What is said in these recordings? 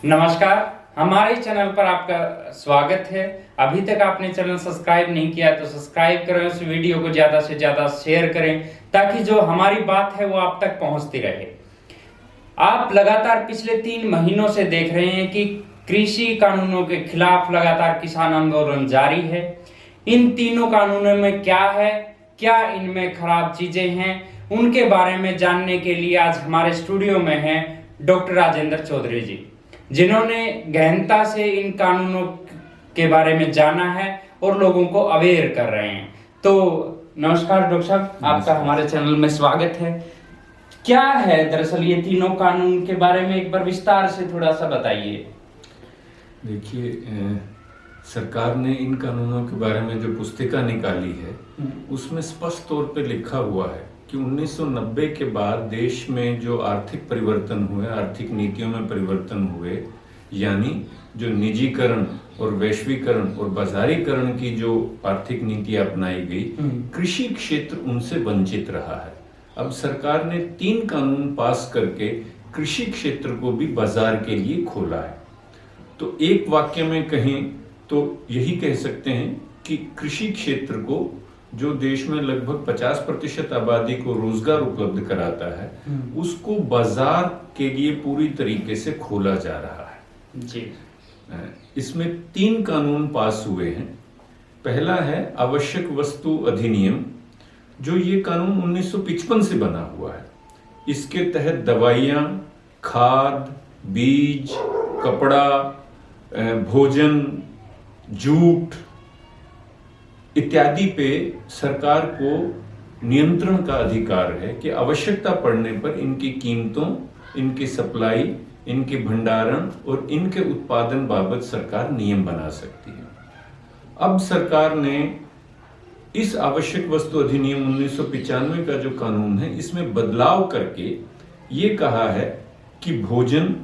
नमस्कार, हमारे चैनल पर आपका स्वागत है। अभी तक आपने चैनल सब्सक्राइब नहीं किया तो सब्सक्राइब करें, उस वीडियो को ज़्यादा से ज़्यादा शेयर करें ताकि जो हमारी बात है वो आप तक पहुंचती रहे। आप लगातार पिछले 3 महीनों से देख रहे हैं कि कृषि कानूनों के खिलाफ लगातार किसान आंदोलन जारी है। इन तीनों कानूनों में क्या है, क्या इनमें खराब चीजें हैं, उनके बारे में जानने के लिए आज हमारे स्टूडियो में हैं डॉक्टर राजेंद्र चौधरी जी, जिन्होंने गहनता से इन कानूनों के बारे में जाना है और लोगों को अवेयर कर रहे हैं। तो नमस्कार डॉक्टर साहब, आपका हमारे चैनल में स्वागत है। क्या है दरअसल ये तीनों कानून के बारे में एक बार विस्तार से थोड़ा सा बताइए। देखिए, सरकार ने इन कानूनों के बारे में जो पुस्तिका निकाली है उसमें स्पष्ट तौर पे लिखा हुआ है कि 1990 के बाद देश में जो आर्थिक परिवर्तन हुए, आर्थिक नीतियों में परिवर्तन हुए, यानी जो निजीकरण और वैश्वीकरण और बाजारीकरण की जो आर्थिक नीति अपनाई गई, कृषि क्षेत्र उनसे वंचित रहा है। अब सरकार ने 3 कानून पास करके कृषि क्षेत्र को भी बाजार के लिए खोला है। तो एक वाक्य में कहें तो यही कह सकते हैं कि कृषि क्षेत्र को, जो देश में लगभग 50% आबादी को रोजगार उपलब्ध कराता है, उसको बाजार के लिए पूरी तरीके से खोला जा रहा है जी। इसमें 3 कानून पास हुए हैं। पहला है आवश्यक वस्तु अधिनियम, जो ये कानून 1955 से बना हुआ है। इसके तहत दवाइयां, खाद, बीज, कपड़ा, भोजन, जूट इत्यादि पे सरकार को नियंत्रण का अधिकार है कि आवश्यकता पड़ने पर इनकी कीमतों, इनकी सप्लाई, इनके भंडारण और इनके उत्पादन बाबत सरकार नियम बना सकती है। अब सरकार ने इस आवश्यक वस्तु अधिनियम 1995 का जो कानून है, इसमें बदलाव करके ये कहा है कि भोजन,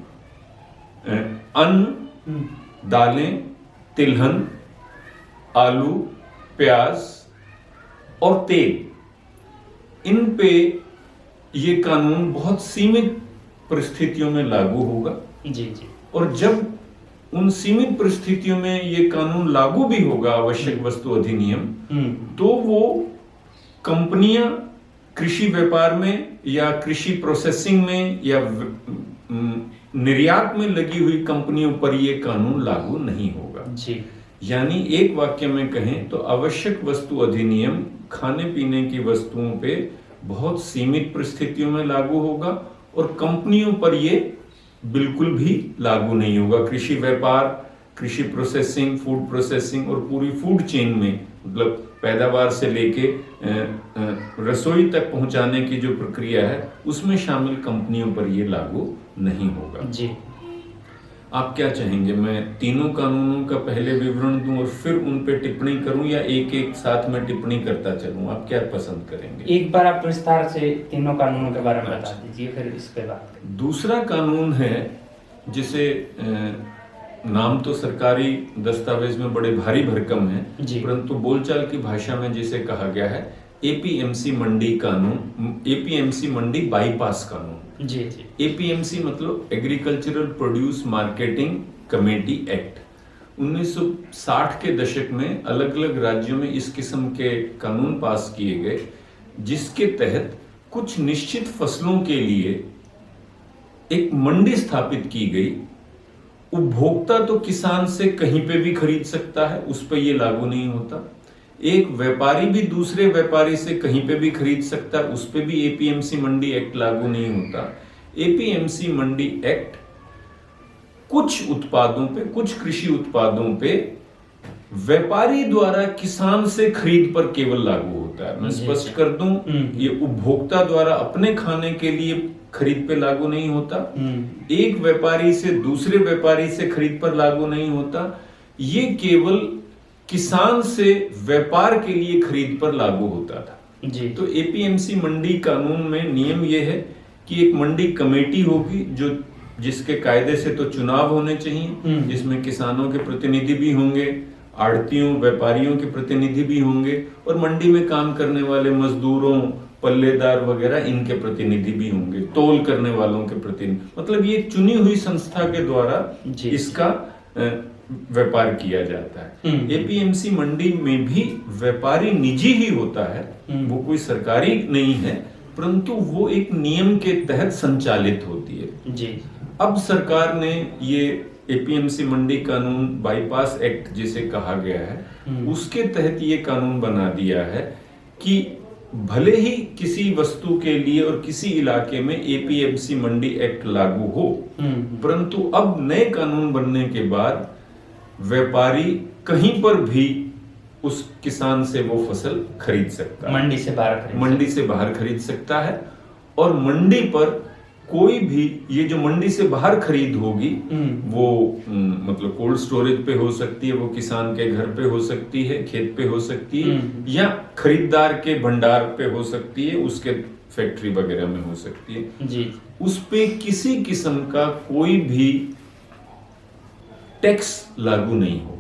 अन्न, दालें, तिलहन, आलू, प्याज और तेल, इन पे ये कानून बहुत सीमित परिस्थितियों में लागू होगा। जी जी। और जब उन सीमित परिस्थितियों में ये कानून लागू भी होगा, आवश्यक वस्तु अधिनियम, तो वो कंपनियां कृषि व्यापार में या कृषि प्रोसेसिंग में या निर्यात में लगी हुई कंपनियों पर ये कानून लागू नहीं होगा जी। यानी एक वाक्य में कहें तो आवश्यक वस्तु अधिनियम खाने पीने की वस्तुओं पे बहुत सीमित परिस्थितियों में लागू होगा और कंपनियों पर ये बिल्कुल भी लागू नहीं होगा। कृषि व्यापार, कृषि प्रोसेसिंग, फूड प्रोसेसिंग और पूरी फूड चेन में, मतलब पैदावार से लेके रसोई तक पहुंचाने की जो प्रक्रिया है, उसमें शामिल कंपनियों पर ये लागू नहीं होगा जी। आप क्या चाहेंगे, मैं तीनों कानूनों का पहले विवरण दूं और फिर उन पे टिप्पणी करूं, या एक एक साथ में टिप्पणी करता चलूं? आप क्या पसंद करेंगे? एक बार आप विस्तार से तीनों कानूनों के बारे में बता दीजिए, फिर इस पे बात करें। दूसरा कानून है जिसे नाम तो सरकारी दस्तावेज में बड़े भारी भरकम है, परंतु बोलचाल की भाषा में जिसे कहा गया है एपीएमसी मंडी कानून, एपीएमसी मंडी बाईपास कानून। जी जी। एपीएमसी मतलब agricultural produce marketing committee act. 1960 के दशक में अलग अलग राज्यों में इस किस्म के कानून पास किए गए, जिसके तहत कुछ निश्चित फसलों के लिए एक मंडी स्थापित की गई। उपभोक्ता तो किसान से कहीं पे भी खरीद सकता है, उस पर यह लागू नहीं होता। एक व्यापारी भी दूसरे व्यापारी से कहीं पे भी खरीद सकता है, उस पे भी एपीएमसी मंडी एक्ट लागू नहीं होता। एपीएमसी मंडी एक्ट कुछ उत्पादों पे, कुछ कृषि उत्पादों पे व्यापारी द्वारा किसान से खरीद पर केवल लागू होता है। मैं स्पष्ट कर दूं, ये उपभोक्ता द्वारा अपने खाने के लिए खरीद पे लागू नहीं होता। एक व्यापारी से दूसरे व्यापारी से खरीद पर लागू नहीं होता। ये केवल किसान से व्यापार के लिए खरीद पर लागू होता था जी। तो एपीएमसी मंडी कानून में नियम यह है कि एक मंडी कमेटी होगी, जो जिसके कायदे से तो चुनाव होने चाहिए, जिसमें किसानों के प्रतिनिधि भी होंगे, आड़तियों व्यापारियों के प्रतिनिधि भी होंगे और मंडी में काम करने वाले मजदूरों पल्लेदार वगैरह इनके प्रतिनिधि भी होंगे, तौल करने वालों के प्रतिनिधि, मतलब ये चुनी हुई संस्था के द्वारा इसका व्यापार किया जाता है। एपीएमसी मंडी में भी व्यापारी निजी ही होता है, वो कोई सरकारी नहीं है, परंतु वो एक नियम के तहत संचालित होती है जी। अब सरकार ने ये एपीएमसी मंडी कानून, बाईपास एक्ट जिसे कहा गया है, उसके तहत ये कानून बना दिया है कि भले ही किसी वस्तु के लिए और किसी इलाके में एपीएमसी मंडी एक्ट लागू हो, परंतु अब नए कानून बनने के बाद व्यापारी कहीं पर भी उस किसान से वो फसल खरीद सकता है, मंडी से बाहर खरीद सकता है। और मंडी पर कोई भी, ये जो मंडी से बाहर खरीद होगी वो मतलब कोल्ड स्टोरेज पे हो सकती है, वो किसान के घर पे हो सकती है, खेत पे हो सकती है, या खरीदार के भंडार पे हो सकती है, उसके फैक्ट्री वगैरह में हो सकती है जी। उस पे किसी किस्म का कोई भी टैक्स लागू नहीं होगा।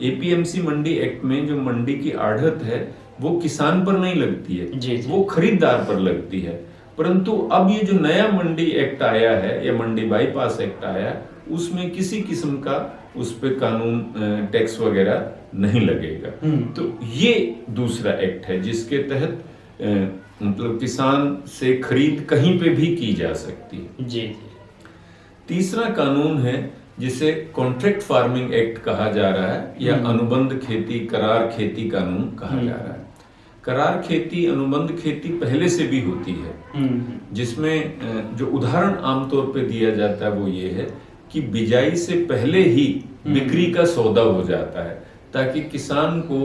एपीएमसी मंडी एक्ट में जो मंडी की आढ़त है वो किसान पर नहीं लगती है जी। वो खरीदार पर लगती है। परंतु अब ये जो नया मंडी एक्ट आया है या मंडी बाईपास एक्ट आया, उसमें किसी किस्म का उस पे कानून टैक्स वगैरह नहीं लगेगा। तो ये दूसरा एक्ट है जिसके तहत मतलब किसान से खरीद कहीं पे भी की जा सकती है जी। तीसरा कानून है जिसे कॉन्ट्रैक्ट फार्मिंग एक्ट कहा जा रहा है या अनुबंध खेती, करार खेती कानून कहा जा रहा है। करार खेती, अनुबंध खेती पहले से भी होती है, जिसमें जो उदाहरण आमतौर पे दिया जाता है वो ये है कि बिजाई से पहले ही बिक्री का सौदा हो जाता है ताकि किसान को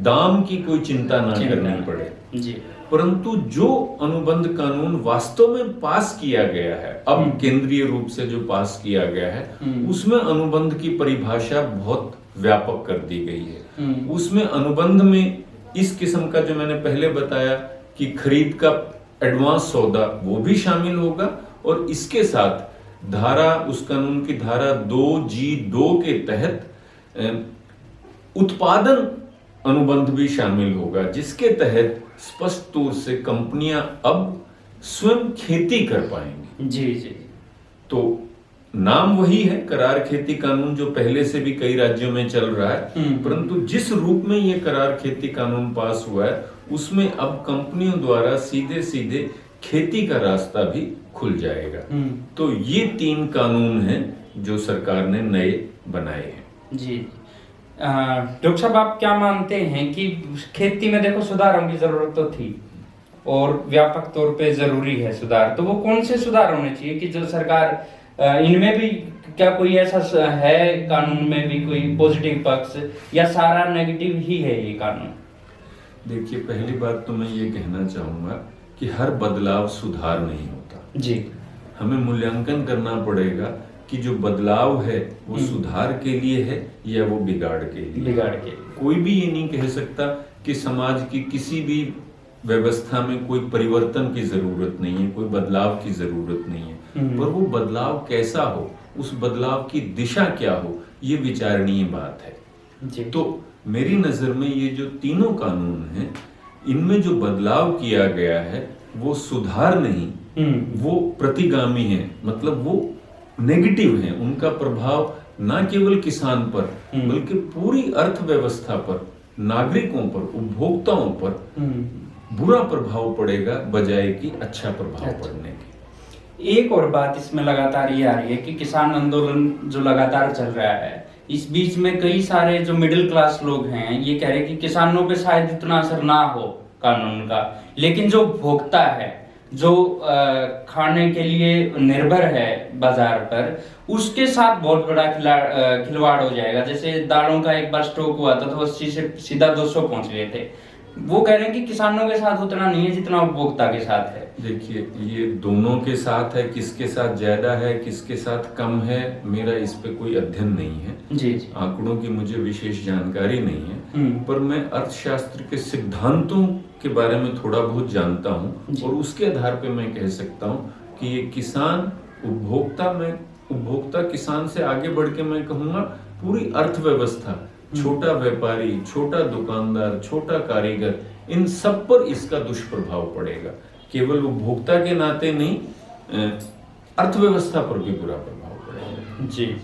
दाम की कोई चिंता ना करनी पड़े जी। परंतु जो अनुबंध कानून वास्तव में पास किया गया है, अब केंद्रीय रूप से जो पास किया गया है, उसमें अनुबंध की परिभाषा बहुत व्यापक कर दी गई है। उसमें अनुबंध में इस किस्म का जो मैंने पहले बताया कि खरीद का एडवांस सौदा वो भी शामिल होगा, और इसके साथ धारा, उस कानून की धारा 2G2 के तहत उत्पादन अनुबंध भी शामिल होगा, जिसके तहत स्पष्ट तौर से कंपनियां अब स्वयं खेती कर पाएंगी जी जी। तो नाम वही है करार खेती कानून, जो पहले से भी कई राज्यों में चल रहा है, परंतु जिस रूप में ये करार खेती कानून पास हुआ है उसमें अब कंपनियों द्वारा सीधे सीधे खेती का रास्ता भी खुल जाएगा। तो ये 3 कानून हैं जो सरकार ने नए बनाए हैं जी। डॉक्टर साहब, आप क्या मानते हैं कि खेती में देखो सुधारों की जरूरत तो थी और व्यापक तौर पे जरूरी है सुधार, तो वो कौन से सुधार होने चाहिए कि जो सरकार इनमें भी, क्या कोई ऐसा है कानून में भी कोई पॉजिटिव पक्ष या सारा नेगेटिव ही है ये कानून? देखिए, पहली बात तो मैं ये कहना चाहूंगा कि हर बदलाव सुधार नहीं होता जी। हमें मूल्यांकन करना पड़ेगा कि जो बदलाव है वो सुधार के लिए है या वो बिगाड़ के लिए। कोई भी ये नहीं कह सकता कि समाज की किसी भी व्यवस्था में कोई परिवर्तन की जरूरत नहीं है, कोई बदलाव की जरूरत नहीं है, पर वो बदलाव कैसा हो, उस बदलाव की दिशा क्या हो, ये विचारणीय बात है जी। तो मेरी नजर में ये जो तीनों कानून हैं, इनमें जो बदलाव किया गया है वो सुधार नहीं, वो प्रतिगामी है, मतलब वो नेगेटिव है। उनका प्रभाव न केवल किसान पर बल्कि पूरी अर्थव्यवस्था पर, नागरिकों पर, उपभोक्ताओं पर बुरा प्रभाव पड़ेगा बजाय कि अच्छा प्रभाव पड़ने के। एक और बात इसमें लगातार ये आ रही है कि किसान आंदोलन जो लगातार चल रहा है, इस बीच में कई सारे जो मिडिल क्लास लोग हैं ये कह रहे हैं कि किसानों पे शायद इतना असर ना हो कानून का, लेकिन जो उपभोक्ता है, जो खाने के लिए निर्भर है बाजार पर, उसके साथ बहुत बड़ा खिलवाड़ हो जाएगा। जैसे दालों का एक बार स्टॉक हुआ था तो 80 से सीधा 200 पहुंच गए थे। वो कह रहे हैं कि किसानों के साथ उतना नहीं है जितना उपभोक्ता के साथ है। देखिए, ये दोनों के साथ है, किसके साथ ज्यादा है किसके साथ कम है, मेरा इस पे कोई अध्ययन नहीं है जी। आंकड़ों की मुझे विशेष जानकारी नहीं है, पर मैं अर्थशास्त्र के सिद्धांतों के बारे में थोड़ा बहुत जानता हूँ और उसके आधार पे मैं कह सकता हूँ कि ये किसान उपभोक्ता किसान से आगे बढ़ के मैं कहूँगा पूरी अर्थव्यवस्था, छोटा व्यापारी, छोटा दुकानदार, छोटा कारीगर, इन सब पर इसका दुष्प्रभाव पड़ेगा। केवल उपभोक्ता के नाते नहीं, अर्थव्यवस्था पर भी बुरा प्रभाव पड़ेगा। जी,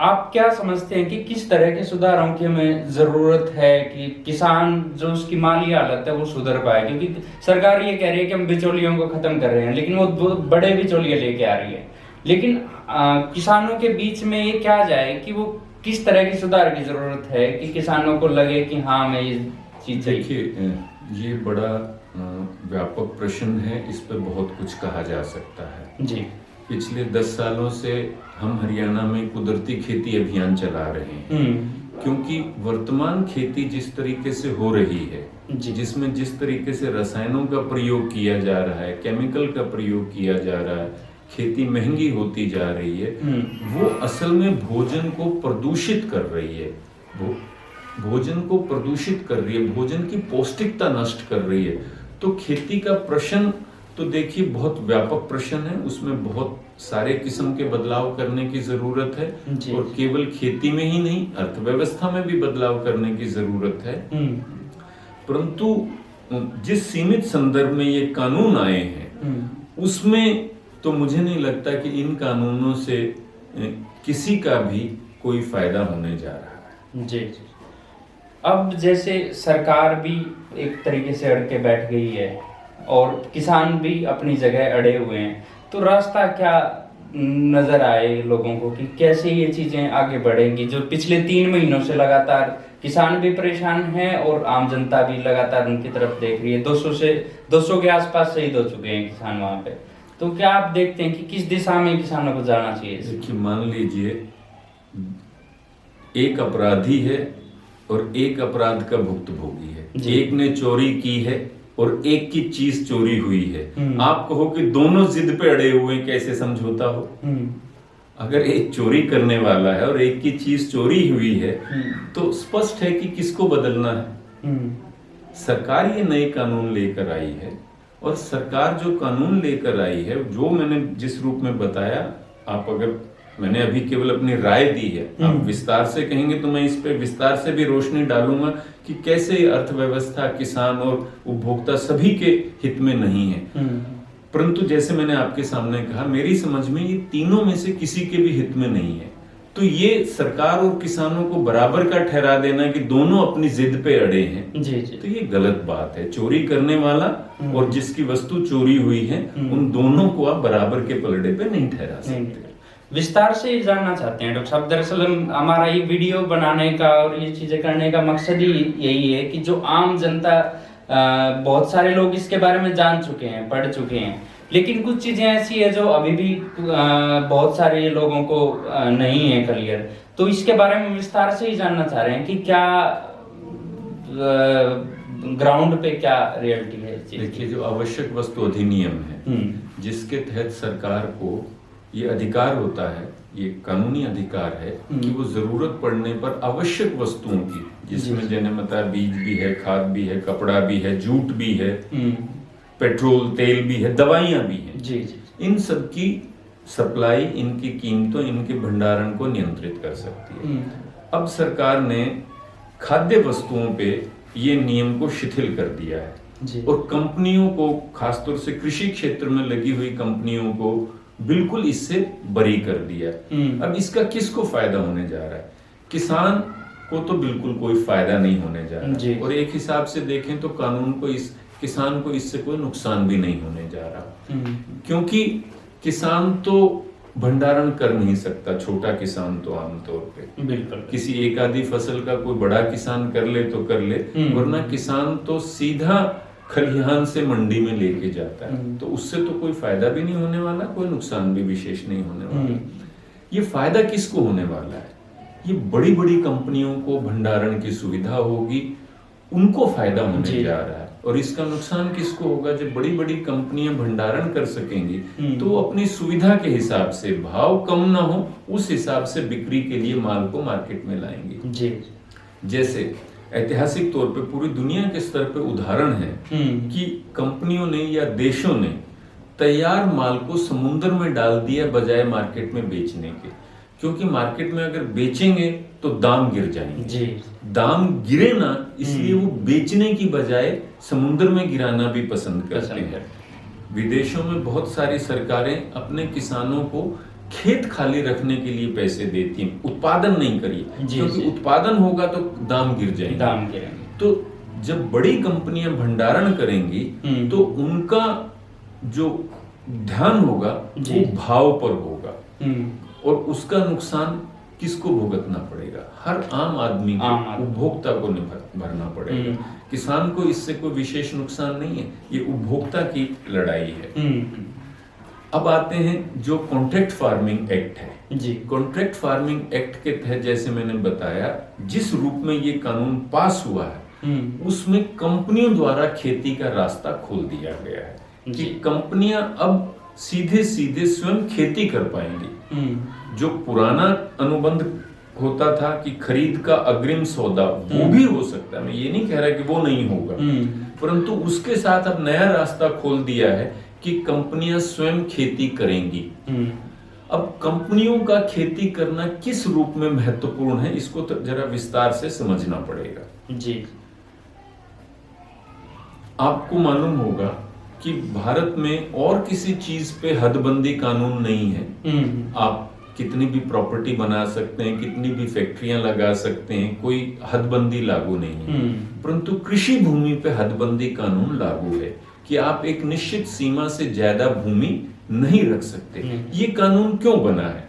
आप क्या समझते हैं कि किस तरह के सुधारों की हमें जरूरत है कि किसान जो उसकी माली हालत है वो सुधर पाए? क्योंकि सरकार ये कह रही है कि हम बिचौलियों को खत्म कर रहे हैं, लेकिन वो बड़े बिचौलिए लेके आ रही है। लेकिन किसानों के बीच में ये क्या जाए कि वो किस तरह की सुधार की जरूरत है कि किसानों को लगे कि हाँ मैं ये चीज। देखिए, ये बड़ा व्यापक प्रश्न है, इस पर बहुत कुछ कहा जा सकता है। जी, पिछले 10 सालों से हम हरियाणा में कुदरती खेती अभियान चला रहे हैं, क्योंकि वर्तमान खेती जिस तरीके से हो रही है, जिसमें जिस तरीके से रसायनों का प्रयोग किया जा रहा है, केमिकल का प्रयोग किया जा रहा है, खेती महंगी होती जा रही है, वो असल में भोजन को प्रदूषित कर रही है। भोजन को प्रदूषित कर रही है, भोजन की पौष्टिकता नष्ट कर रही है। तो खेती का प्रश्न तो देखिए बहुत व्यापक प्रश्न है, उसमें बहुत सारे किस्म के बदलाव करने की जरूरत है, और केवल खेती में ही नहीं, अर्थव्यवस्था में भी बदलाव करने की जरूरत है। परंतु जिस सीमित संदर्भ में ये कानून आए हैं, उसमें तो मुझे नहीं लगता कि इन कानूनों से किसी का भी कोई फायदा होने जा रहा है। जी, अब जैसे सरकार भी एक तरीके से अड़ के बैठ गई है और किसान भी अपनी जगह अड़े हुए हैं, तो रास्ता क्या नजर आए लोगों को कि कैसे ये चीजें आगे बढ़ेंगी? जो पिछले 3 महीनों से लगातार किसान भी परेशान है और आम जनता भी लगातार उनकी तरफ देख रही है। 200 के आसपास शहीद हो चुके हैं किसान वहां पे। तो क्या आप देखते हैं कि किस दिशा में किसानों को जाना चाहिए? देखिए, मान लीजिए एक अपराधी है और एक अपराध का भुक्तभोगी है। एक ने चोरी की है और एक की चीज चोरी हुई है। आप कहो कि दोनों जिद पे अड़े हुए, कैसे समझौता हो? अगर एक चोरी करने वाला है और एक की चीज चोरी हुई है, तो स्पष्ट है कि किसको बदलना है। सरकार ये नए कानून लेकर आई है, और सरकार जो कानून लेकर आई है, जो मैंने जिस रूप में बताया, आप अगर मैंने अभी केवल अपनी राय दी है, आप विस्तार से कहेंगे तो मैं इस पे विस्तार से भी रोशनी डालूंगा कि कैसे अर्थव्यवस्था, किसान और उपभोक्ता सभी के हित में नहीं है। परंतु जैसे मैंने आपके सामने कहा, मेरी समझ में ये तीनों में से किसी के भी हित में नहीं है। तो ये सरकार और किसानों को बराबर का ठहरा देना कि दोनों अपनी जिद पे अड़े हैं, जी। तो ये गलत बात है। चोरी करने वाला और जिसकी वस्तु चोरी हुई है, उन दोनों को आप बराबर के पलड़े पे नहीं ठहरा सकते। विस्तार से जानना चाहते हैं डॉक्टर साहब। दरअसल हमारा ये वीडियो बनाने का और ये चीजें करने का मकसद ही यही है कि जो आम जनता, बहुत सारे लोग इसके बारे में जान चुके हैं, पढ़ चुके हैं, लेकिन कुछ चीजें ऐसी है जो अभी भी बहुत सारे लोगों को नहीं है क्लियर। तो इसके बारे में विस्तार से ही जानना चाह रहे हैं कि क्या ग्राउंड पे क्या रियलिटी है। देखिए, जो आवश्यक वस्तु अधिनियम है, जिसके तहत सरकार को ये अधिकार होता है, ये कानूनी अधिकार है कि वो जरूरत पड़ने पर आवश्यक वस्तुओं की, जिसमें जन्मता बीज भी है, खाद भी है, कपड़ा भी है, जूट भी है, पेट्रोल तेल भी है, दवाइयां भी हैं, जी, इन सब की सप्लाई, इनकी कीमतों, इनके भंडारण को नियंत्रित कर सकती है। अब सरकार ने खाद्य वस्तुओं पे ये नियम को शिथिल कर दिया है, और कंपनियों को, खासतौर से कृषि क्षेत्र में लगी हुई कंपनियों को बिल्कुल इससे बरी कर दिया। अब इसका किसको फायदा होने जा रहा है? किसान को तो बिल्कुल कोई फायदा नहीं होने जा रहा, और एक हिसाब से देखें तो कानून को, किसान को इससे कोई नुकसान भी नहीं होने जा रहा, क्योंकि किसान तो भंडारण कर नहीं सकता। छोटा किसान तो आमतौर पे बिल्कुल, किसी एक आधी फसल का कोई बड़ा किसान कर ले तो कर ले, वरना किसान तो सीधा खलिहान से मंडी में लेके जाता है, तो उससे तो कोई फायदा भी नहीं होने वाला, कोई नुकसान भी विशेष नहीं होने वाला। ये फायदा किसको होने वाला है? ये बड़ी बड़ी कंपनियों को भंडारण की सुविधा होगी, उनको फायदा होने जा रहा है। और इसका नुकसान किसको होगा? जब बड़ी बड़ी कंपनियां भंडारण कर सकेंगी तो अपनी सुविधा के हिसाब से, भाव कम ना हो उस हिसाब से बिक्री के लिए माल को मार्केट में लाएंगी। जैसे ऐतिहासिक तौर पे पूरी दुनिया के स्तर पे उदाहरण है कि कंपनियों ने या देशों ने तैयार माल को समुद्र में डाल दिया बजाय मार्केट में बेचने के, क्योंकि मार्केट में अगर बेचेंगे तो दाम गिर जाएंगे। जी। दाम गिरे ना, इसलिए वो बेचने की बजाय समुद्र में गिराना भी पसंद करते हैं। विदेशों में बहुत सारी सरकारें अपने किसानों को खेत खाली रखने के लिए पैसे देती हैं, उत्पादन नहीं करिए, क्योंकि उत्पादन होगा तो दाम गिर जाएंगे। दाम गिरेंगे। तो जब बड़ी कंपनियां भंडारण करेंगी तो उनका जो ध्यान होगा वो भाव पर होगा, और उसका नुकसान किसको भुगतना पड़ेगा? हर आम आदमी को, उपभोक्ता को भरना पड़ेगा। किसान को इससे कोई विशेष नुकसान नहीं है, ये उपभोक्ता की लड़ाई है। अब आते हैं जो कॉन्ट्रैक्ट फार्मिंग एक्ट है जी। कॉन्ट्रैक्ट फार्मिंग एक्ट के तहत जैसे मैंने बताया, जिस रूप में ये कानून पास हुआ है उसमें कंपनियों द्वारा खेती का रास्ता खोल दिया गया है कि कंपनियां अब सीधे सीधे स्वयं खेती कर पाएंगी। जो पुराना अनुबंध होता था कि खरीद का अग्रिम सौदा, वो भी हो सकता है, मैं ये नहीं कह रहा कि वो नहीं होगा, परंतु उसके साथ अब नया रास्ता खोल दिया है कि कंपनियां स्वयं खेती करेंगी। अब कंपनियों का खेती करना किस रूप में महत्वपूर्ण है, इसको तो जरा विस्तार से समझना पड़ेगा। जी। आपको मालूम होगा कि भारत में और किसी चीज पे हदबंदी कानून नहीं है। आप कितनी भी प्रॉपर्टी बना सकते हैं, कितनी भी फैक्ट्रियां लगा सकते हैं, कोई हदबंदी लागू नहीं है। परंतु कृषि भूमि पे हदबंदी कानून लागू है कि आप एक निश्चित सीमा से ज्यादा भूमि नहीं रख सकते। ये कानून क्यों बना है?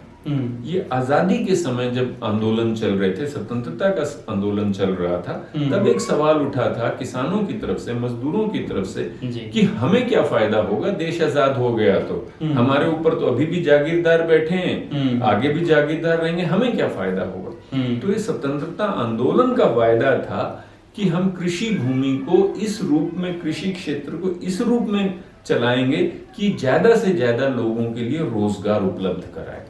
ये आजादी के समय जब आंदोलन चल रहे थे, स्वतंत्रता का आंदोलन चल रहा था, तब एक सवाल उठा था किसानों की तरफ से, मजदूरों की तरफ से कि हमें क्या फायदा होगा, देश आजाद हो गया तो हमारे ऊपर तो अभी भी जागीरदार बैठे हैं, आगे भी जागीरदार रहेंगे, हमें क्या फायदा होगा। तो ये स्वतंत्रता आंदोलन का वायदा था कि हम कृषि भूमि को इस रूप में, कृषि क्षेत्र को इस रूप में चलाएंगे कि ज्यादा से ज्यादा लोगों के लिए रोजगार उपलब्ध कराए।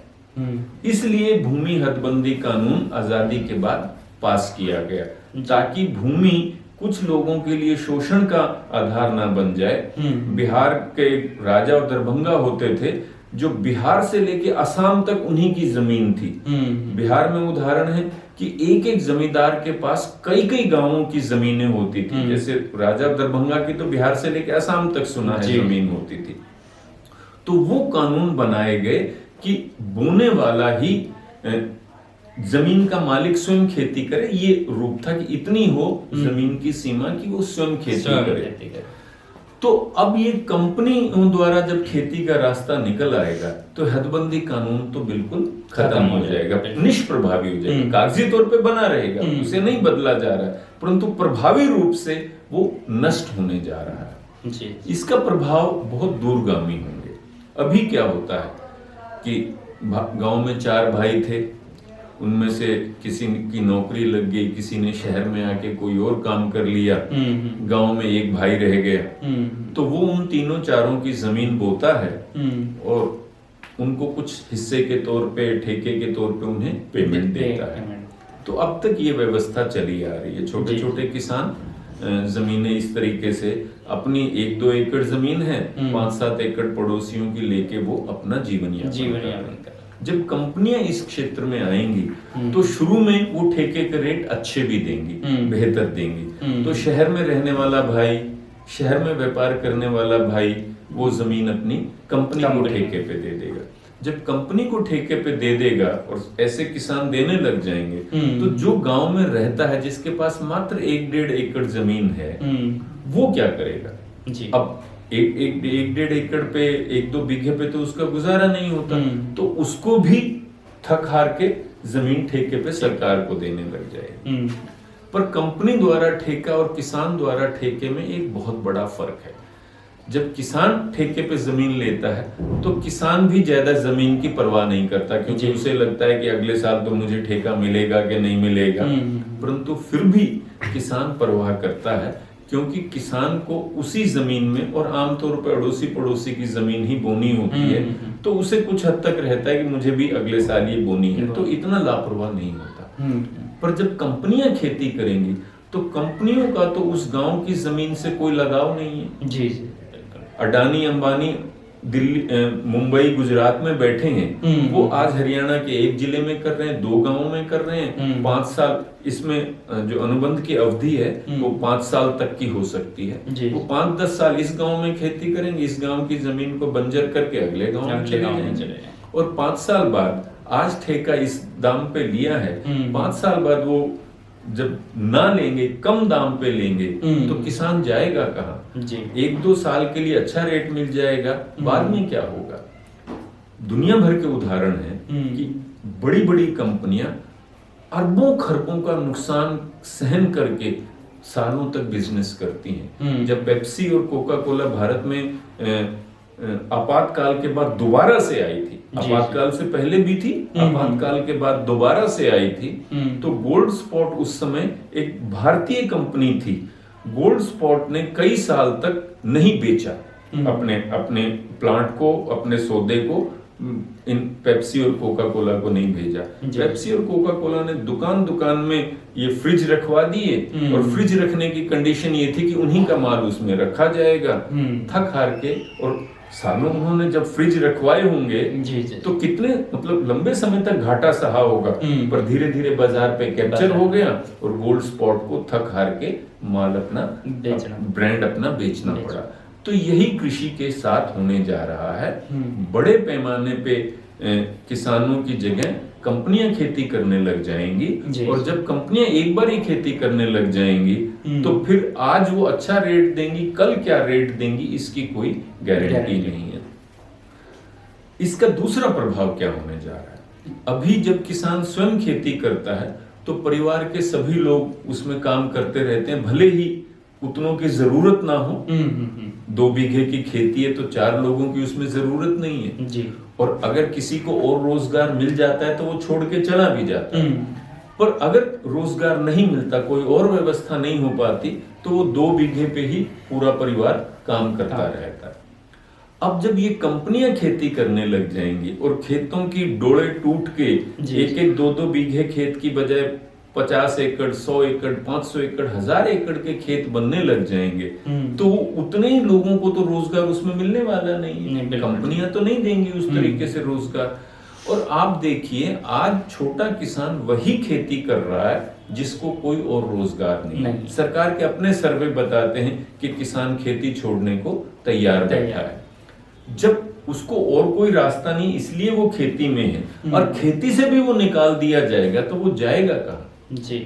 इसलिए भूमि हदबंदी कानून आजादी के बाद पास किया गया, ताकि भूमि कुछ लोगों के लिए शोषण का आधार ना बन जाए। बिहार के राजा और दरभंगा होते थे, जो बिहार से लेके असम तक उन्हीं की जमीन थी। बिहार में उदाहरण है कि एक एक जमींदार के पास कई कई गांवों की जमीनें होती थी। जैसे राजा दरभंगा की तो बिहार से लेके असम तक सुना है जमीन होती थी। तो वो कानून बनाए गए कि बोने वाला ही जमीन का मालिक स्वयं खेती करे। ये रूप था कि इतनी हो जमीन की सीमा कि वो स्वयं खेती करे। तो अब ये कंपनियों द्वारा जब खेती का रास्ता निकल आएगा तो हदबंदी कानून तो बिल्कुल खत्म हो जाएगा, निष्प्रभावी हो जाएगा। कागजी तौर पे बना रहेगा, उसे नहीं बदला जा रहा है, परंतु प्रभावी रूप से वो नष्ट होने जा रहा है जी। इसका प्रभाव बहुत दूरगामी होंगे। अभी क्या होता है कि गांव में 4 भाई थे, उनमें से किसी की नौकरी लग गई, किसी ने शहर में आके कोई और काम कर लिया, गांव में एक भाई रह गया, तो वो उन तीनों चारों की जमीन बोता है और उनको कुछ हिस्से के तौर पे, ठेके के तौर पे उन्हें पेमेंट देता है। तो अब तक ये व्यवस्था चली आ रही है। छोटे छोटे किसान जमीनें इस तरीके से, अपनी 1-2 एकड़ जमीन है, 5-7 एकड़ पड़ोसियों की लेके वो अपना जीवन यापन। जब कंपनियां इस क्षेत्र में आएंगी तो शुरू में वो ठेके के रेट अच्छे भी देंगी, बेहतर देंगी। तो शहर में रहने वाला भाई, शहर में व्यापार करने वाला भाई, वो जमीन अपनी कंपनी को ठेके पे दे देगा। जब कंपनी को ठेके पे दे देगा और ऐसे किसान देने लग जाएंगे, तो जो गांव में रहता है, जिसके पास मात्र 1-1.5 एकड़ जमीन है, वो क्या करेगा जी। अब 1-1.5 एकड़ पे, 1-2 बीघे पे तो उसका गुजारा नहीं होता, तो उसको भी थक हार के जमीन ठेके पे सरकार को देने लग जाएगी। पर कंपनी द्वारा ठेका और किसान द्वारा ठेके में एक बहुत बड़ा फर्क है। जब किसान ठेके पे जमीन लेता है तो किसान भी ज्यादा जमीन की परवाह नहीं करता, क्योंकि उसे लगता है कि अगले साल तो मुझे ठेका मिलेगा कि नहीं मिलेगा। परंतु फिर भी किसान परवाह करता है, क्योंकि किसान को उसी जमीन में, और आमतौर पर अड़ोसी पड़ोसी की जमीन ही बोनी होती है, तो उसे कुछ हद तक रहता है कि मुझे भी अगले साल ये बोनी है, तो इतना लापरवाह नहीं होता। पर जब कंपनियां खेती करेंगी तो कंपनियों का तो उस गांव की जमीन से कोई लगाव नहीं है जी। अडानी अंबानी दिल्ली, मुंबई, गुजरात में बैठे हैं, वो आज हरियाणा के एक जिले में कर रहे हैं, 2 गांवों में कर रहे हैं। 5 साल इसमें जो अनुबंध की अवधि है वो 5 साल तक की हो सकती है। वो 5-10 साल इस गांव में खेती करेंगे, इस गांव की जमीन को बंजर करके अगले गांव में चले जाएंगे, और 5 साल बाद आज ठेका इस दाम पे लिया है, 5 साल बाद वो जब ना लेंगे, कम दाम पे लेंगे, तो किसान जाएगा कहाँ? 1-2 साल के लिए अच्छा रेट मिल जाएगा, बाद में क्या होगा? दुनिया भर के उदाहरण हैं कि बड़ी बड़ी कंपनियां अरबों खरबों का नुकसान सहन करके सालों तक बिजनेस करती हैं। जब पेप्सी और कोका कोला भारत में आपातकाल के बाद दोबारा से आई थी, आपातकाल से पहले भी थी, आपातकाल के बाद दोबारा से आई थी, तो गोल्ड स्पॉट उस समय एक भारतीय कंपनी थी। गोल्ड स्पॉट ने कई साल तक नहीं बेचा अपने प्लांट को, अपने सौदे को, इन पेप्सी और कोका कोला को नहीं भेजा। पेप्सी और कोका कोला ने दुकान दुकान में ये फ्रिज रखवा दिए, और फ्रिज रखने की कंडीशन ये थी कि उन्हीं का माल उसमें रखा जाएगा। थक हार के, और सालों उन्होंने जब फ्रिज रखवाए होंगे तो कितने मतलब लंबे समय तक घाटा सहा होगा, पर धीरे धीरे बाजार पे कैप्चर हो गया, और गोल्ड स्पॉट को थक हार के माल अपना ब्रांड अपना बेचना पड़ा। तो यही कृषि के साथ होने जा रहा है। बड़े पैमाने पे किसानों की जगह कंपनियां खेती करने लग जाएंगी, और जब कंपनियां एक बार ही खेती करने लग जाएंगी तो फिर आज वो अच्छा रेट देंगी, कल क्या रेट देंगी इसकी कोई गारंटी नहीं है। इसका दूसरा प्रभाव क्या होने जा रहा है? अभी जब किसान स्वयं खेती करता है तो परिवार के सभी लोग उसमें काम करते रहते हैं, भले ही उतनों की जरूरत ना हो। 2 बीघे की खेती है तो 4 लोगों की उसमें जरूरत नहीं है जी। और अगर किसी को और रोजगार मिल जाता है तो वो छोड़ के चला भी जाता है, पर अगर रोजगार नहीं मिलता, कोई और व्यवस्था नहीं हो पाती, तो वो 2 बीघे पे ही पूरा परिवार काम करता रहता है। अब जब ये कंपनियां खेती करने लग जाएंगी और खेतों की डोले टूट के 1-1, 2-2 बीघे खेत की बजाय 50 एकड़, 100 एकड़, 500 एकड़, 1000 एकड़ के खेत बनने लग जाएंगे, तो उतने ही लोगों को तो रोजगार उसमें मिलने वाला नहीं है। कंपनियां तो नहीं देंगी उस तरीके से रोजगार। और आप देखिए, आज छोटा किसान वही खेती कर रहा है जिसको कोई और रोजगार नहीं। सरकार के अपने सर्वे बताते हैं कि किसान खेती छोड़ने को तैयार बैठा है। जब उसको और कोई रास्ता नहीं, इसलिए वो खेती में है, और खेती से भी वो निकाल दिया जाएगा तो वो जाएगा कहाँ जी?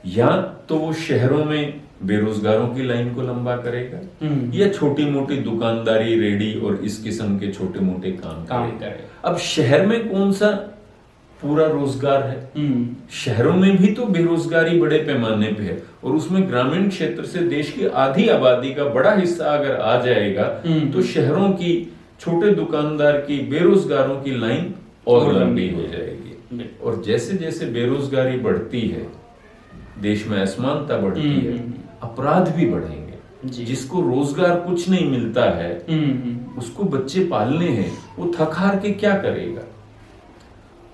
या तो वो शहरों में बेरोजगारों की लाइन को लंबा करेगा, या छोटी मोटी दुकानदारी, रेडी और इस किस्म के छोटे मोटे काम करेगा। अब शहर में कौन सा पूरा रोजगार है? शहरों में भी तो बेरोजगारी बड़े पैमाने पे है, और उसमें ग्रामीण क्षेत्र से देश की आधी आबादी का बड़ा हिस्सा अगर आ जाएगा तो शहरों की छोटे दुकानदार की, बेरोजगारों की लाइन और लंबी हो जाएगी। और जैसे जैसे बेरोजगारी बढ़ती है, देश में असमानता बढ़ती है, अपराध भी बढ़ेंगे। जिसको रोजगार कुछ नहीं मिलता है, उसको बच्चे पालने हैं, वो थक हार के क्या करेगा?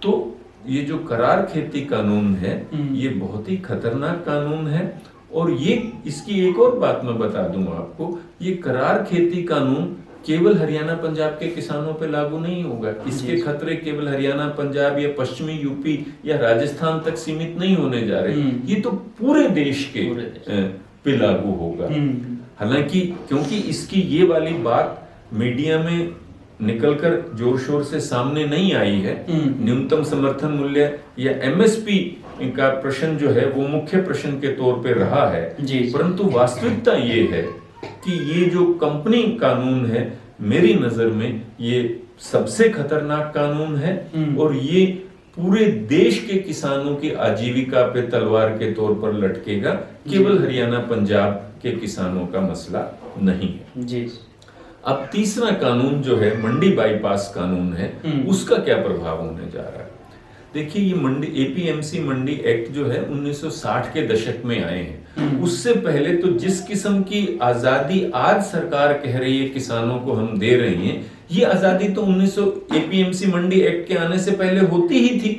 तो ये जो करार खेती कानून है, ये बहुत ही खतरनाक कानून है। और ये इसकी एक और बात मैं बता दूं आपको, ये करार खेती कानून केवल हरियाणा पंजाब के किसानों पे लागू नहीं होगा। इसके खतरे केवल हरियाणा पंजाब या पश्चिमी यूपी या राजस्थान तक सीमित नहीं होने जा रहे, ये तो पूरे देश के पे लागू होगा। हालांकि क्योंकि इसकी ये वाली बात मीडिया में निकलकर जोर शोर से सामने नहीं आई है, न्यूनतम समर्थन मूल्य या एमएसपी का प्रश्न जो है वो मुख्य प्रश्न के तौर पे रहा है, परंतु वास्तविकता ये है कि ये जो कंपनी कानून है, मेरी नजर में ये सबसे खतरनाक कानून है, और ये पूरे देश के किसानों की आजीविका पे तलवार के तौर पर लटकेगा। केवल हरियाणा पंजाब के किसानों का मसला नहीं है जी। अब तीसरा कानून जो है मंडी बाईपास कानून है, उसका क्या प्रभाव होने जा रहा है? देखिए, ये मंडी एपीएमसी मंडी एक्ट जो है 1960 के दशक में आए हैं। उससे पहले तो जिस किस्म की आजादी आज सरकार कह रही है किसानों को हम दे रही हैं, ये आजादी तो 1900 एपीएमसी मंडी एक्ट के आने से पहले होती ही थी।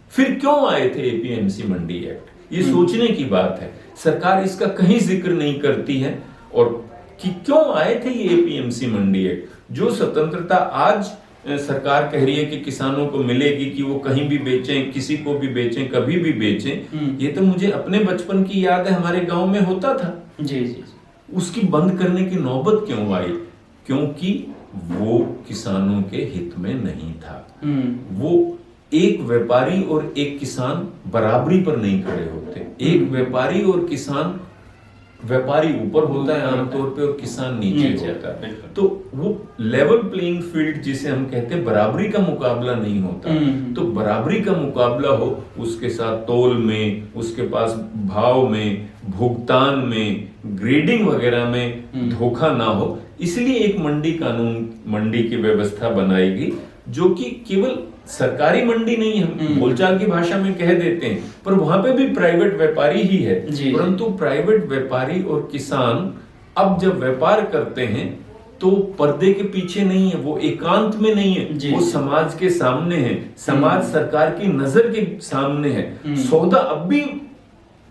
फिर क्यों आए थे एपीएमसी मंडी एक्ट? ये सोचने की बात है। सरकार इसका कहीं जिक्र नहीं करती है, और कि क्यों आए थे ये एपीएमसी मंडी एक्ट। जो स्वतंत्रता आज सरकार कह रही है कि किसानों को मिलेगी कि वो कहीं भी बेचें, किसी को भी बेचें, कभी भी बेचें, ये तो मुझे अपने बचपन की याद है, हमारे गांव में होता था। जी जी। उसकी बंद करने की नौबत क्यों आई? क्योंकि वो किसानों के हित में नहीं था। वो एक व्यापारी और एक किसान बराबरी पर नहीं खड़े होते। एक व्यापारी और किसान, व्यापारी ऊपर होता है आमतौर पे और किसान नीचे होता है, तो वो लेवल प्लेइंग फील्ड जिसे हम कहते हैं, बराबरी का मुकाबला नहीं होता। तो बराबरी का मुकाबला हो, उसके साथ तौल में, उसके पास भाव में, भुगतान में, ग्रेडिंग वगैरह में धोखा ना हो, इसलिए एक मंडी कानून, मंडी की व्यवस्था बनाएगी, जो कि केवल सरकारी मंडी नहीं, हम बोलचाल की भाषा में कह देते हैं, पर वहां पे भी प्राइवेट व्यापारी ही है। परंतु प्राइवेट व्यापारी और किसान अब जब व्यापार करते हैं तो पर्दे के पीछे नहीं है, वो एकांत में नहीं है, वो समाज के सामने है, समाज सरकार की नजर के सामने है। सौदा अब भी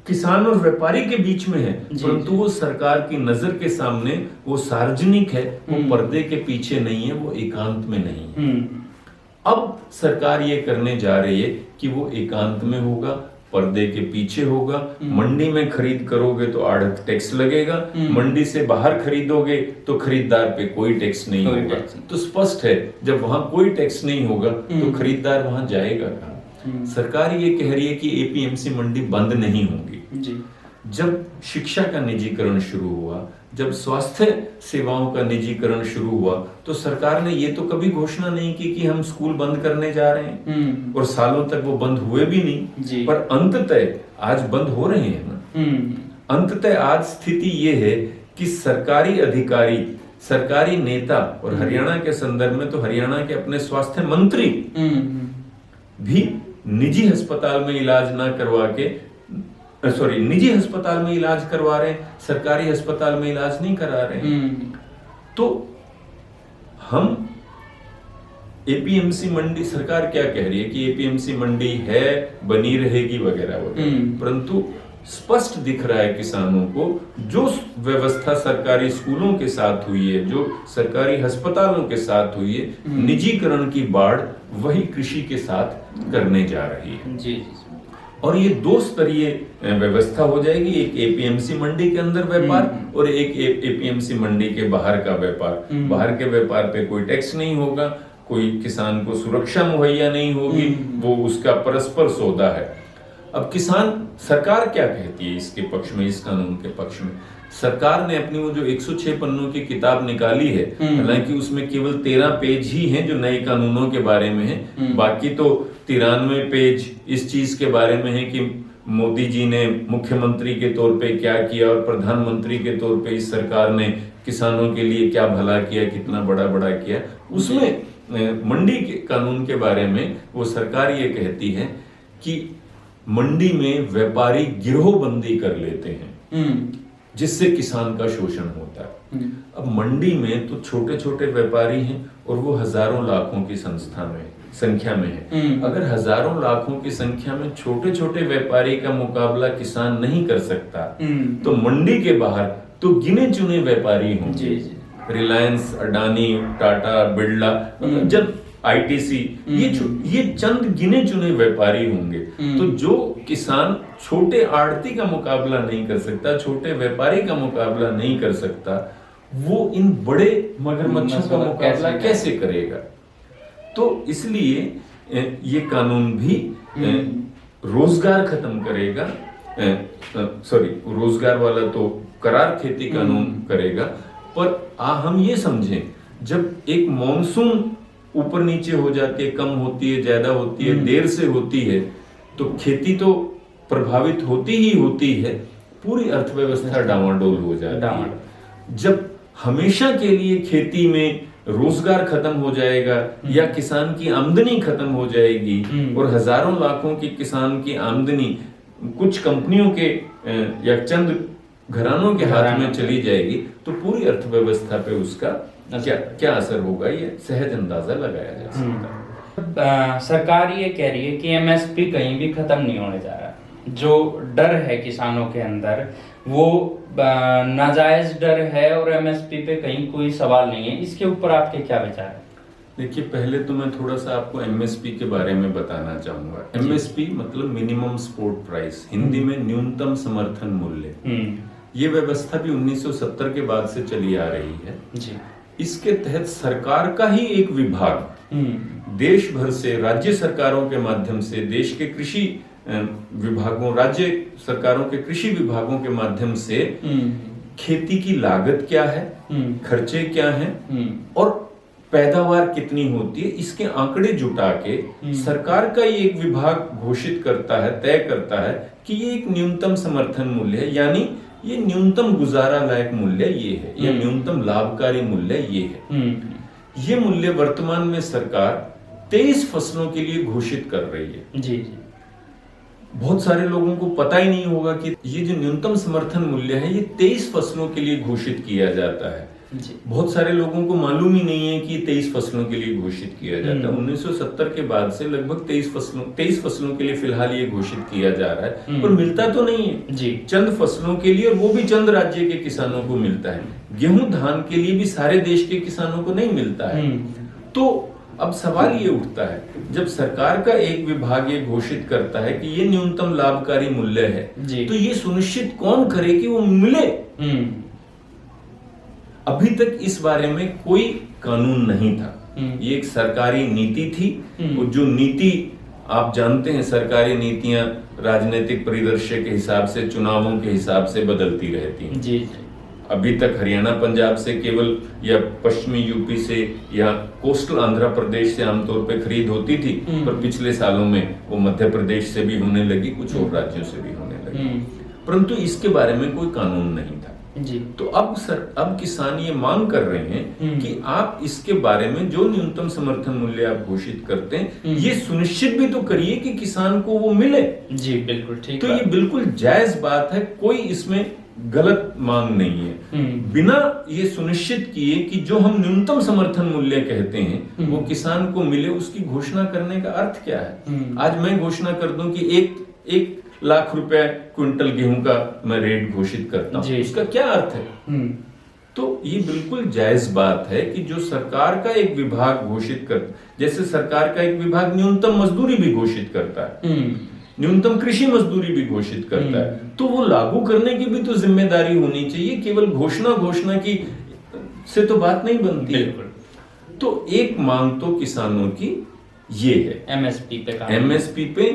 किसान और व्यापारी के बीच में है, परंतु वो सरकार की नजर के सामने, वो सार्वजनिक है, वो पर्दे के पीछे नहीं है, वो एकांत में नहीं है। अब सरकार ये करने जा रही है कि वो एकांत में होगा, पर्दे के पीछे होगा। मंडी में खरीद करोगे तो आढ़त टैक्स लगेगा, मंडी से बाहर खरीदोगे तो खरीदार पे कोई टैक्स नहीं होगा। तो स्पष्ट है, जब वहां कोई टैक्स नहीं होगा तो खरीदार वहां जाएगा कहां? सरकार ये कह रही है कि एपीएमसी मंडी बंद नहीं होगी। जब शिक्षा का निजीकरण शुरू हुआ, जब स्वास्थ्य सेवाओं का निजीकरण शुरू हुआ, तो सरकार ने ये तो कभी घोषणा नहीं की कि हम स्कूल बंद करने जा रहे हैं, और सालों तक वो बंद हुए भी नहीं। पर अंततः आज बंद हो रहे हैं ना। अंततः आज स्थिति ये है कि सरकारी अधिकारी, सरकारी नेता, और हरियाणा के संदर्भ में तो हरियाणा के अपने स्वास्थ्य मंत्री भी निजी अस्पताल में इलाज ना करवा के, निजी अस्पताल में इलाज करवा रहे हैं, सरकारी अस्पताल में इलाज नहीं करा रहे हैं। तो हम एपीएमसी मंडी, सरकार क्या कह रही है कि एपीएमसी मंडी है, बनी रहेगी वगैरह वगैरह, परंतु स्पष्ट दिख रहा है किसानों को, जो व्यवस्था सरकारी स्कूलों के साथ हुई है, जो सरकारी अस्पतालों के साथ हुई है, निजीकरण की बाढ़ वही कृषि के साथ करने जा रही है। जी। और ये दो स्तरीय व्यवस्था हो जाएगी, एक एपीएमसी मंडी के अंदर व्यापार और एक एपीएमसी मंडी के बाहर का व्यापार। बाहर के व्यापार पे कोई टैक्स नहीं होगा, कोई किसान को सुरक्षा मुहैया नहीं होगी, वो उसका परस्पर सौदा है। अब किसान, सरकार क्या कहती है इसके पक्ष में, इस कानून के पक्ष में? सरकार ने अपनी वो जो 106 पन्नों की किताब निकाली है, हालांकि उसमें केवल 13 पेज ही हैं जो नए कानूनों के बारे में है, बाकी तो 93 पेज इस चीज के बारे में है कि मोदी जी ने मुख्यमंत्री के तौर पे क्या किया और प्रधानमंत्री के तौर पे इस सरकार ने किसानों के लिए क्या भला किया, कितना बड़ा बड़ा किया। उसमें मंडी के कानून के बारे में वो सरकार ये कहती है कि मंडी में व्यापारी गिरोहबंदी कर लेते हैं, जिससे किसान का शोषण होता है। अब मंडी में तो छोटे छोटे व्यापारी हैं और वो हजारों लाखों की संख्या में है। अगर हजारों लाखों की संख्या में छोटे छोटे व्यापारी का मुकाबला किसान नहीं कर सकता, तो मंडी के बाहर तो गिने चुने व्यापारी होंगे। रिलायंस, अडानी, टाटा, बिरला, जब आईटीसी, ये चंद गिने चुने व्यापारी होंगे। तो जो किसान छोटे आड़ती का मुकाबला नहीं कर सकता, छोटे व्यापारी का मुकाबला नहीं कर सकता, वो इन बड़े मगरमच्छों का मुकाबला कैसे करेगा? तो इसलिए ये कानून भी रोजगार खत्म करेगा, रोजगार वाला तो करार खेती कानून करेगा। पर हम ये समझें, जब एक मॉनसून ऊपर नीचे हो जाती है, कम होती है, ज्यादा होती है, देर से होती है, तो खेती तो प्रभावित होती ही होती है, पूरी अर्थव्यवस्था डामाडोल हो जाती है। जब हमेशा के लिए खेती में रोजगार खत्म हो जाएगा या किसान की आमदनी खत्म हो जाएगी और हजारों लाखों की किसान की आमदनी कुछ कंपनियों के या चंद घरानों के हाथ में चली जाएगी, तो पूरी अर्थव्यवस्था पे उसका क्या असर होगा, ये सहज अंदाजा लगाया जा सकता है। सरकार ये कह रही है कि एमएसपी कहीं भी खत्म नहीं होने जा रहा, जो डर है किसानों के अंदर वो नाजायज डर है और एमएसपी पे कहीं कोई सवाल नहीं है, इसके ऊपर आपके क्या विचार है? देखिए, पहले तो मैं थोड़ा सा आपको एमएसपी के बारे में बताना चाहूंगा। एमएसपी मतलब मिनिमम सपोर्ट प्राइस, हिंदी में न्यूनतम समर्थन मूल्य। ये व्यवस्था भी 1970 के बाद से चली आ रही है जी। इसके तहत सरकार का ही एक विभाग देश भर से राज्य सरकारों के माध्यम से, देश के कृषि विभागों, राज्य सरकारों के कृषि विभागों के माध्यम से खेती की लागत क्या है, खर्चे क्या हैं और पैदावार कितनी होती है, इसके आंकड़े जुटा के सरकार का ये एक विभाग घोषित करता है, तय करता है कि ये एक न्यूनतम समर्थन मूल्य है, यानी ये न्यूनतम गुजारा लायक मूल्य ये है, या न्यूनतम लाभकारी मूल्य ये है। ये मूल्य वर्तमान में सरकार 23 फसलों के लिए घोषित कर रही है। जी। बहुत सारे लोगों को पता ही नहीं होगा कि ये जो न्यूनतम समर्थन मूल्य है ये 23 फसलों के लिए घोषित किया जाता है। जी। बहुत सारे लोगों को मालूम ही नहीं है कि 23 फसलों के लिए घोषित किया जाता है। 1970 के बाद से लगभग 23 फसलों के लिए फिलहाल ये घोषित किया जा रहा है, पर मिलता तो नहीं है जी। चंद फसलों के लिए, और वो भी चंद राज्य के किसानों को मिलता है। गेहूं धान के लिए भी सारे देश के किसानों को नहीं मिलता है। तो अब सवाल ये उठता है, जब सरकार का एक विभाग ये घोषित करता है कि ये न्यूनतम लाभकारी मूल्य है, तो ये सुनिश्चित कौन करे कि वो मिले? अभी तक इस बारे में कोई कानून नहीं था। ये एक सरकारी नीति थी, और जो नीति आप जानते हैं, सरकारी नीतियां राजनीतिक परिदृश्य के हिसाब से, चुनावों के हिसाब से बदलती रहती हैं। जी। अभी तक हरियाणा पंजाब से केवल, या पश्चिमी यूपी से, या कोस्टल आंध्र प्रदेश से आमतौर पे खरीद होती थी, पर पिछले सालों में वो मध्य प्रदेश से भी होने लगी, कुछ और राज्यों से भी होने लगी, परंतु इसके बारे में कोई कानून नहीं था। जी। तो अब किसान ये मांग कर रहे हैं कि आप इसके बारे में जो न्यूनतम समर्थन मूल्य आप घोषित करते हैं, ये सुनिश्चित भी तो करिए कि किसान को वो मिले। जी बिल्कुल ठीक। तो ये बिल्कुल जायज बात है, कोई इसमें गलत मांग नहीं है। बिना ये सुनिश्चित किए कि जो हम न्यूनतम समर्थन मूल्य कहते हैं वो किसान को मिले, उसकी घोषणा करने का अर्थ क्या है? आज मैं घोषणा कर दूं कि एक लाख रुपए क्विंटल गेहूं का मैं रेट घोषित करता हूं, इसका क्या अर्थ है? तो ये बिल्कुल जायज बात है कि जो सरकार का एक विभाग घोषित कर, जैसे सरकार का एक विभाग न्यूनतम मजदूरी भी घोषित करता है, न्यूनतम कृषि मजदूरी भी घोषित करता है, तो वो लागू करने की भी तो जिम्मेदारी होनी चाहिए। केवल घोषणा की से तो बात नहीं बनती है। तो एक मांग तो किसानों की ये है, एमएसपी पे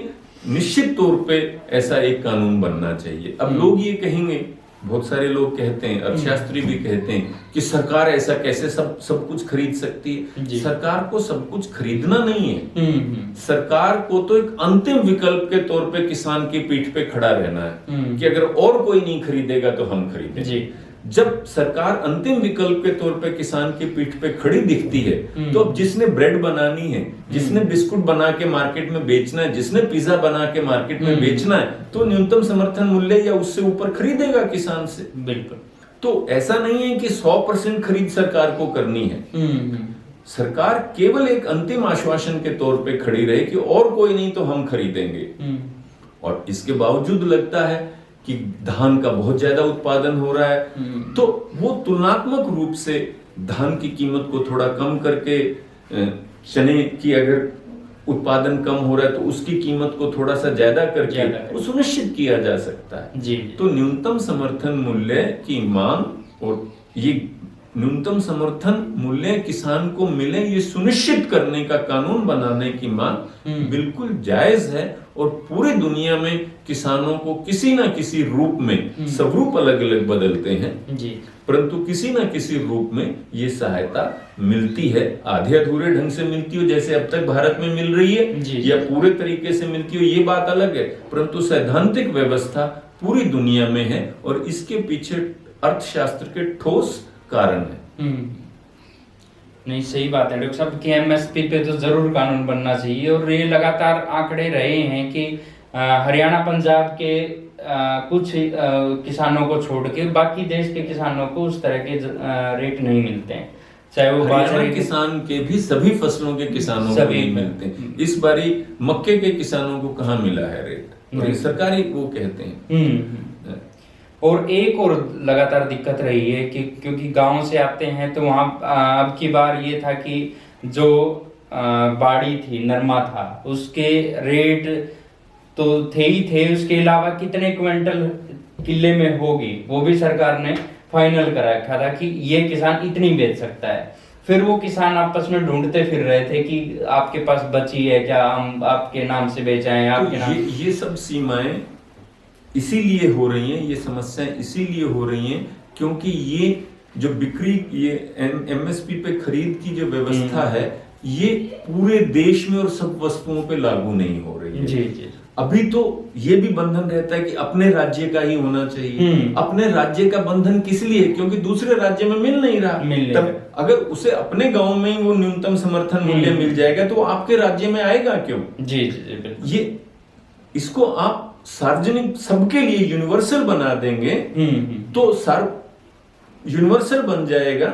निश्चित तौर पे ऐसा एक कानून बनना चाहिए। अब लोग ये कहेंगे, बहुत सारे लोग कहते हैं, अर्थशास्त्री भी कहते हैं कि सरकार ऐसा कैसे सब कुछ खरीद सकती है? सरकार को सब कुछ खरीदना नहीं है। सरकार को तो एक अंतिम विकल्प के तौर पे किसान की पीठ पे खड़ा रहना है कि अगर और कोई नहीं खरीदेगा तो हम खरीदेंगे। जब सरकार अंतिम विकल्प के तौर पे किसान की पीठ पे खड़ी दिखती है, तो अब जिसने ब्रेड बनानी है, जिसने बिस्कुट बना के मार्केट में बेचना है, जिसने पिज्जा बना के मार्केट में बेचना है, तो न्यूनतम समर्थन मूल्य या उससे ऊपर खरीदेगा किसान से। बिल्कुल। तो ऐसा नहीं है कि 100% खरीद सरकार को करनी है। सरकार केवल एक अंतिम आश्वासन के तौर पे खड़ी रहे कि और कोई नहीं तो हम खरीदेंगे। और इसके बावजूद लगता है कि धान का बहुत ज्यादा उत्पादन हो रहा है, तो वो तुलनात्मक रूप से धान की कीमत को थोड़ा कम करके, चने की अगर उत्पादन कम हो रहा है तो उसकी कीमत को थोड़ा सा ज्यादा करके वो सुनिश्चित किया जा सकता है। जी। तो न्यूनतम समर्थन मूल्य की मांग और ये न्यूनतम समर्थन मूल्य किसान को मिले, ये सुनिश्चित करने का कानून बनाने की मांग बिल्कुल जायज है। और पूरी दुनिया में किसानों को किसी ना किसी रूप में, सब रूप अलग अलग बदलते हैं जी, परंतु किसी ना किसी रूप में ये सहायता मिलती है। आधे अधूरे ढंग से मिलती हो, जैसे अब तक भारत में मिल रही है, या पूरे तरीके से मिलती हो, ये बात अलग है, परंतु सैद्धांतिक व्यवस्था पूरी दुनिया में है और इसके पीछे अर्थशास्त्र के ठोस कारण है। नहीं, सही बात है डॉक्टर साहब कि एमएसपी पे तो जरूर कानून बनना चाहिए। और ये लगातार आंकड़े रहे हैं कि हरियाणा पंजाब के कुछ किसानों को छोड़ के बाकी देश के किसानों को उस तरह के रेट नहीं मिलते हैं। चाहे वो हरियाणा बाजरे किसान के भी सभी फसलों के किसानों को नहीं मिलते हैं। इस बारी मक्के के किसानों को कहाँ मिला है रेट, और ये सरकारी वो कहते हैं। और एक और लगातार दिक्कत रही है कि क्योंकि गांव से आते हैं तो वहाँ अब की बार ये था कि जो बाड़ी थी, नरमा था, उसके रेट तो थे ही थे, उसके अलावा कितने क्विंटल किले में होगी वो भी सरकार ने फाइनल कर रखा था कि ये किसान इतनी बेच सकता है। फिर वो किसान आपस में ढूंढते फिर रहे थे कि आपके पास बची है क्या, हम आपके नाम से बेचाएं, आपके नाम। ये सब सीमाएं इसीलिए हो रही हैं, ये समस्याएं इसीलिए हो रही हैं क्योंकि ये जो बिक्री, ये एमएसपी पे खरीद की जो व्यवस्था है, ये पूरे देश में और सब वस्तुओं पे लागू नहीं हो रही है। जी। अभी तो ये भी बंधन रहता है कि अपने राज्य का ही होना चाहिए। अपने राज्य का बंधन किस लिए? क्योंकि दूसरे राज्य में मिल नहीं रहा। तब अगर उसे अपने गांव में ही वो न्यूनतम समर्थन मूल्य मिल जाएगा तो आपके राज्य में आएगा क्यों? जी। ये इसको आप सार्वजनिक सबके लिए यूनिवर्सल बना देंगे तो यूनिवर्सल बन जाएगा,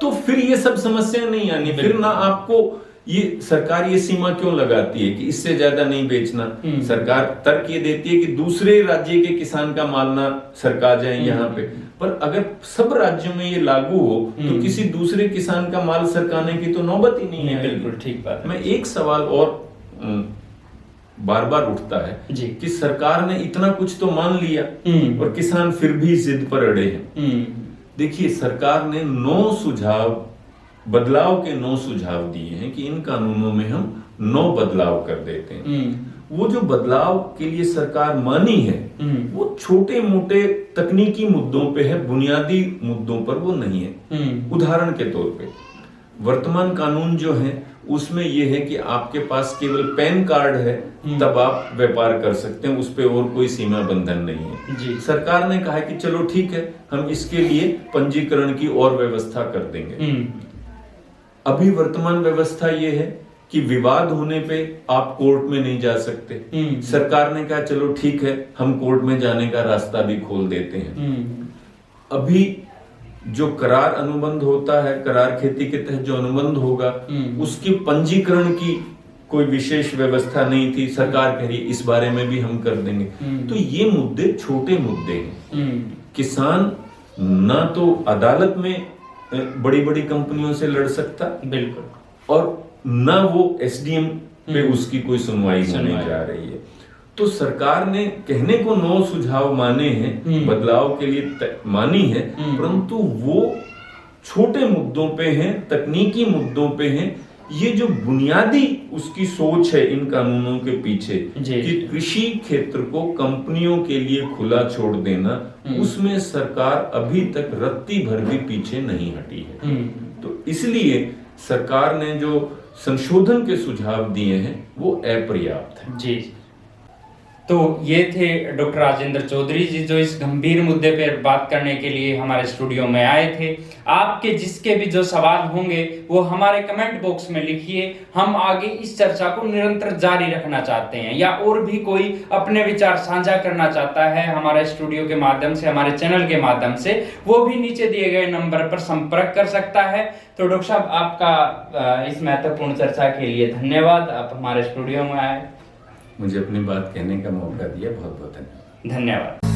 तो फिर ये सब समस्या नहीं आनी। फिर ना आपको ये सरकार ये सीमा क्यों लगाती है कि इससे ज्यादा नहीं बेचना। सरकार तर्क ये देती है कि दूसरे राज्य के किसान का माल ना सरका जाए यहाँ पे, पर अगर सब राज्यों में ये लागू हो तो किसी दूसरे किसान का माल सरकाने की तो नौबत ही नहीं है। बिल्कुल ठीक बात है। मैं एक सवाल और बार बार उठता है कि सरकार ने इतना कुछ तो मान लिया और किसान फिर भी जिद पर अड़े हैं। देखिए, सरकार ने 9 सुझाव, बदलाव के 9 सुझाव दिए हैं कि इन कानूनों में हम 9 बदलाव कर देते हैं। वो जो बदलाव के लिए सरकार मानी है वो छोटे मोटे तकनीकी मुद्दों पे है, बुनियादी मुद्दों पर वो नहीं है। उदाहरण के तौर पे वर्तमान कानून जो है उसमें ये है कि आपके पास केवल पैन कार्ड है तब आप व्यापार कर सकते हैं, उस पे और कोई सीमा बंधन नहीं है। सरकार ने कहा है कि चलो ठीक है, हम इसके लिए पंजीकरण की और व्यवस्था कर देंगे। अभी वर्तमान व्यवस्था ये है कि विवाद होने पे आप कोर्ट में नहीं जा सकते। सरकार ने कहा चलो ठीक है, हम कोर्ट में जाने का रास्ता भी खोल देते हैं। अभी जो करार अनुबंध होता है, करार खेती के तहत जो अनुबंध होगा उसकी पंजीकरण की कोई विशेष व्यवस्था नहीं थी। सरकार कह रही इस बारे में भी हम कर देंगे। तो ये मुद्दे छोटे मुद्दे हैं। किसान ना तो अदालत में बड़ी बड़ी कंपनियों से लड़ सकता, बिल्कुल, और ना वो एसडीएम पे उसकी कोई सुनवाई होने जा रही है। तो सरकार ने कहने को 9 सुझाव माने हैं, बदलाव के लिए मानी है, परंतु वो छोटे मुद्दों पे हैं, तकनीकी मुद्दों पे हैं। ये जो बुनियादी उसकी सोच है इन कानूनों के पीछे कि कृषि क्षेत्र को कंपनियों के लिए खुला छोड़ देना, उसमें सरकार अभी तक रत्ती भर भी पीछे नहीं हटी है। तो इसलिए सरकार ने जो संशोधन के सुझाव दिए हैं वो अपर्याप्त है। जी। तो ये थे डॉक्टर राजेंद्र चौधरी जी जो इस गंभीर मुद्दे पर बात करने के लिए हमारे स्टूडियो में आए थे। आपके जिसके भी जो सवाल होंगे वो हमारे कमेंट बॉक्स में लिखिए। हम आगे इस चर्चा को निरंतर जारी रखना चाहते हैं, या और भी कोई अपने विचार साझा करना चाहता है हमारे स्टूडियो के माध्यम से, हमारे चैनल के माध्यम से, वो भी नीचे दिए गए नंबर पर संपर्क कर सकता है। तो डॉक्टर साहब, आपका इस महत्वपूर्ण चर्चा के लिए धन्यवाद। आप हमारे स्टूडियो में आए, मुझे अपनी बात कहने का मौका दिया, बहुत बहुत धन्यवाद। धन्यवाद।